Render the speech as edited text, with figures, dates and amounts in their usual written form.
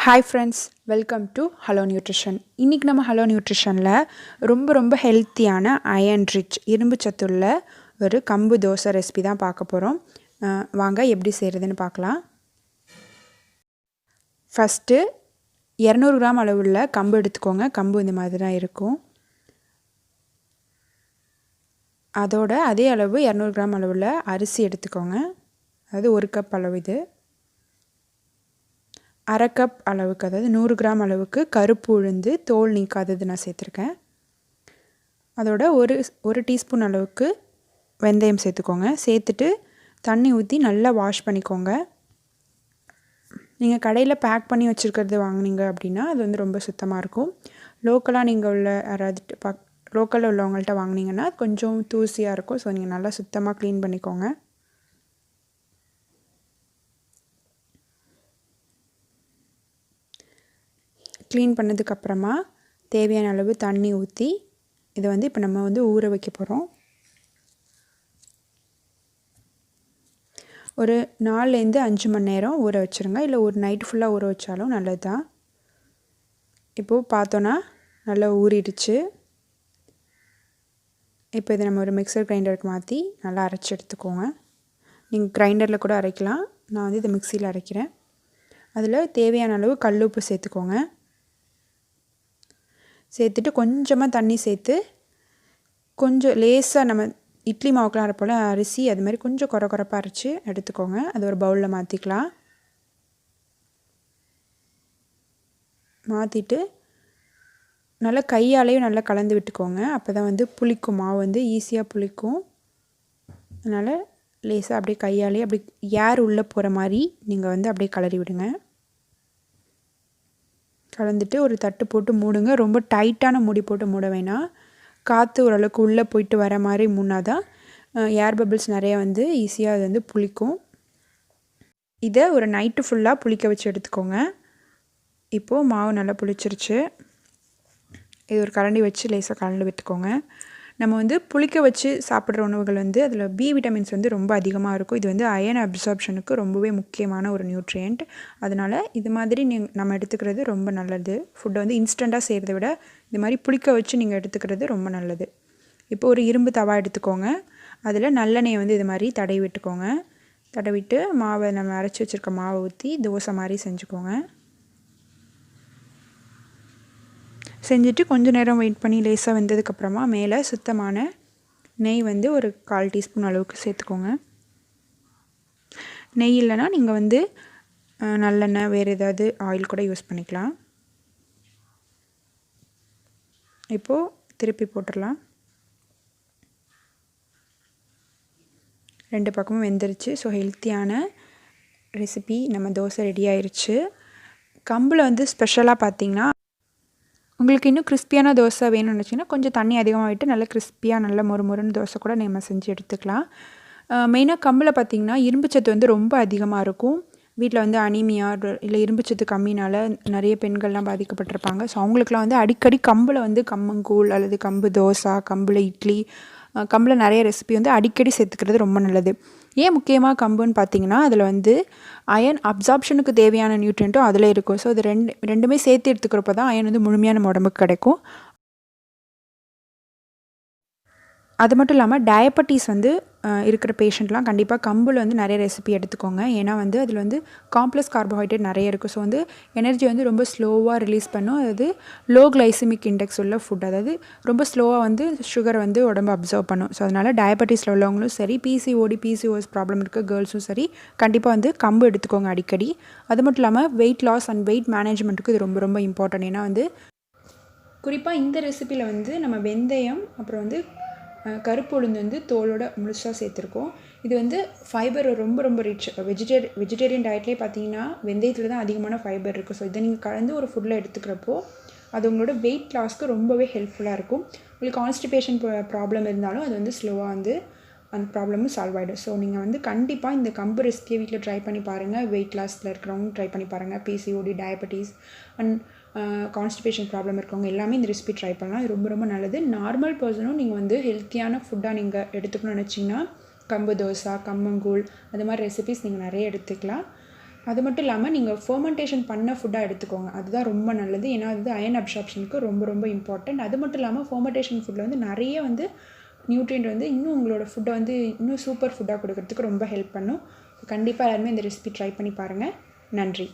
Hi friends, welcome to Hello Nutrition. இன்னைக்கு நம்ம Hello Nutritionல ரொம்ப ஹெல்த்தியான அயன் ரிச் இரும்பு சத்துள்ள ஒரு கம்பு தோசை ரெசிபி தான் பார்க்க போறோம். வாங்க எப்படி செய்யறதுன்னு பார்க்கலாம். ஃபர்ஸ்ட் 200 கிராம் அளவுள்ள கம்பு எடுத்துக்கோங்க. கம்பு இந்த மாதிரி தான் இருக்கும். அதோட அதே அளவு 200 கிராம் அளவுள்ள அரிசி எடுத்துக்கோங்க. அது 1 கப் அளவு இது. அரை கப் அளவுக்கு அதாவது 100 கிராம் அளவுக்கு கருப்பு உளுந்து தோல் நீக்காதது நான் சேர்த்துருக்கேன். அதோட ஒரு டீஸ்பூன் அளவுக்கு வெந்தயம் சேர்த்துக்கோங்க. சேர்த்துட்டு தண்ணி ஊற்றி நல்லா வாஷ் பண்ணிக்கோங்க. நீங்கள் கடையில் பேக் பண்ணி வச்சுருக்கிறது வாங்கினீங்க அப்படின்னா அது வந்து ரொம்ப சுத்தமாக இருக்கும். லோக்கலாக நீங்கள் உள்ள யாராவது லோக்கலில் உள்ளவங்கள்ட்ட வாங்கினீங்கன்னா கொஞ்சம் தூசியாக இருக்கும். ஸோ நீங்கள் நல்லா சுத்தமாக க்ளீன் பண்ணிக்கோங்க. க்ளீன் பண்ணதுக்கப்புறமா தேவையான அளவு தண்ணி ஊற்றி இதை வந்து இப்போ நம்ம வந்து ஊற வைக்க போகிறோம். ஒரு 4லேருந்து 5 மணி நேரம் ஊற வச்சுருங்க. இல்லை ஒரு நைட் ஃபுல்லாக ஊற வச்சாலும் நல்லது தான். இப்போது பார்த்தோன்னா நல்லா ஊறிடுச்சு. இப்போ இதை நம்ம ஒரு மிக்சர் கிரைண்டருக்கு மாற்றி நல்லா அரைச்சி எடுத்துக்கோங்க. நீங்கள் கிரைண்டரில் கூட அரைக்கலாம். நான் வந்து இதை மிக்சியில் அரைக்கிறேன். அதில் தேவையான அளவு கல் உப்பு சேர்த்துக்கோங்க. சேர்த்துட்டு கொஞ்சமாக தண்ணி சேர்த்து கொஞ்சம் லேசாக நம்ம இட்லி மாவுக்கெலாம் அரைப்போல் அரிசி அது மாதிரி கொஞ்சம் குறப்பாக அரைச்சி எடுத்துக்கோங்க. அது ஒரு பவுலில் மாற்றிக்கலாம். மாற்றிட்டு நல்லா கையாலேயும் நல்லா கலந்து விட்டுக்கோங்க. அப்போ தான் வந்து புளிக்கும், மாவு வந்து ஈஸியாக புளிக்கும். அதனால் லேசாக அப்படியே கையாலேயே அப்படி ஏர் உள்ளே போகிற மாதிரி நீங்கள் வந்து அப்படியே கிளறி விடுங்க. கலந்துட்டு ஒரு தட்டு போட்டு மூடுங்க. ரொம்ப டைட்டான மூடி போட்டு மூட வேணாம். காற்று ஓரளவுக்கு உள்ளே போயிட்டு வர மாதிரி மூடினா தான் ஏர் பபிள்ஸ் நிறையா வந்து ஈஸியாக அது வந்து புளிக்கும். இதை ஒரு நைட்டு ஃபுல்லாக புளிக்க வச்சு எடுத்துக்கோங்க. இப்போது மாவு நல்லா புளிச்சிருச்சு. இது ஒரு கரண்டி வச்சு லேசாக கலந்து விட்டுக்கோங்க. நம்ம வந்து புளிக்க வச்சு சாப்பிட்ற உணவுகள் வந்து அதில் பி விட்டமின்ஸ் வந்து ரொம்ப அதிகமாக இருக்கும். இது வந்து அயன் அப்சார்ப்ஷனுக்கு ரொம்பவே முக்கியமான ஒரு நியூட்ரியன்ட். அதனால் இது மாதிரி நம்ம எடுத்துக்கிறது ரொம்ப நல்லது. ஃபுட்டை வந்து இன்ஸ்டண்ட்டாக செய்கிறத விட இது மாதிரி புளிக்க வச்சு நீங்கள் எடுத்துக்கிறது ரொம்ப நல்லது. இப்போ ஒரு இரும்பு தவா எடுத்துக்கோங்க. அதில் நல்லெண்ணெயை வந்து இது மாதிரி தடவி விட்டுக்கோங்க. தடவிட்டு மாவை நம்ம அரைச்சி வச்சுருக்க மாவை ஊற்றி தோசை மாதிரி செஞ்சுக்கோங்க. செஞ்சுட்டு கொஞ்சம் நேரம் வெயிட் பண்ணி லேசாக வெந்ததுக்கப்புறமா மேலே சுத்தமான நெய் வந்து ஒரு 1/4 டீஸ்பூன் அளவுக்கு சேர்த்துக்கோங்க. நெய் இல்லைனா நீங்கள் வந்து நல்லெண்ணெய் வேறு ஏதாவது ஆயில் கூட யூஸ் பண்ணிக்கலாம். இப்போது திருப்பி போட்டுடலாம். 2 பக்கமும் வெந்துருச்சு. ஸோ ஹெல்த்தியான ரெசிபி நம்ம தோசை ரெடி ஆயிடுச்சு. கம்பில் வந்து ஸ்பெஷலாக பார்த்திங்கன்னா உங்களுக்கு இன்னும் கிறிஸ்பியான தோசை வேணும்னு நினச்சிங்கன்னா கொஞ்சம் தண்ணி அதிகமாக விட்டு நல்லா கிறிஸ்பியாக நல்லா மொறுன்னு தோசை கூட நம்ம செஞ்சு எடுத்துக்கலாம். மெயினாக கம்பில் பார்த்திங்கன்னா இரும்புச்சத்து வந்து ரொம்ப அதிகமாக இருக்கும். வீட்டில் வந்து அனீமியா இல்லை இரும்புச்சத்து கம்மினால் நிறைய பெண்கள்லாம் பாதிக்கப்பட்டிருப்பாங்க. ஸோ அவங்களுக்குலாம் வந்து அடிக்கடி கம்பில் வந்து கம்மங்கூழ் அல்லது கம்பு தோசை, கம்பில் இட்லி, கம்பில் நிறைய ரெசிபி வந்து அடிக்கடி சேர்த்துக்கிறது ரொம்ப நல்லது. ஏன் முக்கியமாக கம்புன்னு பார்த்தீங்கன்னா அதில் வந்து அயன் அப்சார்ப்ஷனுக்கு தேவையான நியூட்ரியன்ட்டும் அதில் இருக்கும். ஸோ இது ரெண்டுமே சேர்த்து எடுத்துக்கிறப்ப தான் அயன் வந்து முழுமையான நம்ம உடம்புக்கு கிடைக்கும். அது மட்டும் இல்லாமல் டயபெட்டிஸ் வந்து இருக்கிற பேஷண்ட்லாம் கண்டிப்பாக கம்பில் வந்து நிறைய ரெசிபி எடுத்துக்கோங்க. ஏன்னா வந்து அதில் வந்து காம்ப்ளெக்ஸ் கார்போஹைட்ரேட் நிறைய இருக்குது. ஸோ வந்து எனர்ஜி வந்து ரொம்ப ஸ்லோவாக ரிலீஸ் பண்ணும். அதாவது லோ கிளைசிமிக் இண்டெக்ஸ் உள்ள ஃபுட், அதாவது ரொம்ப ஸ்லோவாக வந்து சுகரை வந்து உடம்பு அப்சர்வ் பண்ணும். ஸோ அதனால் டயபெட்டிஸில் உள்ளவங்களும் சரி, பிசிஓஎஸ் ப்ராப்ளம் இருக்க கேர்ள்ஸும் சரி கண்டிப்பாக வந்து கம்பு எடுத்துக்கோங்க அடிக்கடி. அது மட்டும் இல்லாமல் வெயிட் லாஸ் அண்ட் வெயிட் மேனேஜ்மெண்ட்டுக்கு இது ரொம்ப இம்பார்ட்டன்ட். ஏன்னா வந்து குறிப்பாக இந்த ரெசிப்பியில் வந்து நம்ம வெந்தயம் அப்புறம் வந்து கருப்பு உளுந்து வந்து தோலோட முழுசாக சேர்த்துருக்கோம். இது வந்து ஃபைபர் ரொம்ப ரிச். வெஜிடேரியன் டயட்லேயே பார்த்தீங்கன்னா வெந்தயத்தில் தான் அதிகமான ஃபைபர் இருக்குது. ஸோ இதை நீங்கள் கலந்து ஒரு ஃபுட்டில் எடுத்துக்கிறப்போ அது உங்களோட வெயிட் லாஸ்க்கு ரொம்பவே ஹெல்ப்ஃபுல்லாக இருக்கும். உங்களுக்கு கான்ஸ்டிபேஷன் ப்ராப்ளம் இருந்தாலும் அது வந்து ஸ்லோவாக வந்து அந்த ப்ராப்ளமும் சால்வ் ஆகிடும். ஸோ நீங்கள் வந்து கண்டிப்பாக இந்த கம்பு ரெசிபியை வீட்டில் ட்ரை பண்ணி பாருங்கள். வெயிட் லாஸில் இருக்கிறவங்க ட்ரை பண்ணி பாருங்கள். PCOD, diabetes and constipation problem இருக்கவங்க எல்லாமே இந்த ரெசிபி ட்ரை பண்ணலாம். இது ரொம்ப நல்லது. நார்மல் பர்சனும் நீங்கள் வந்து ஹெல்த்தியான ஃபுட்டாக நீங்கள் எடுத்துக்கணும்னு நினச்சிங்கன்னா கம்பு தோசை, கம்மங்கூழ் அது மாதிரி ரெசிபிஸ் நீங்கள் நிறைய எடுத்துக்கலாம். அது மட்டும் இல்லாமல் நீங்கள் ஃபெர்மெண்டேஷன் பண்ண ஃபுட்டாக எடுத்துக்கோங்க. அதுதான் ரொம்ப நல்லது. ஏன்னா அது அயர்ன் அப்சார்ப்ஷனுக்கு ரொம்ப ரொம்ப இம்பார்ட்டன்ட். அது மட்டும் இல்லாமல் ஃபெர்மெண்டேஷன் ஃபுட்டில் வந்து நிறைய வந்து நியூட்ரியன்ட் வந்து இன்னும் உங்களோட ஃபுட்டை வந்து இன்னும் சூப்பர் ஃபுட்டாக கொடுக்கறதுக்கு ரொம்ப ஹெல்ப் பண்ணும். கண்டிப்பாக எல்லாருமே இந்த ரெசிபி ட்ரை பண்ணி பாருங்கள். நன்றி.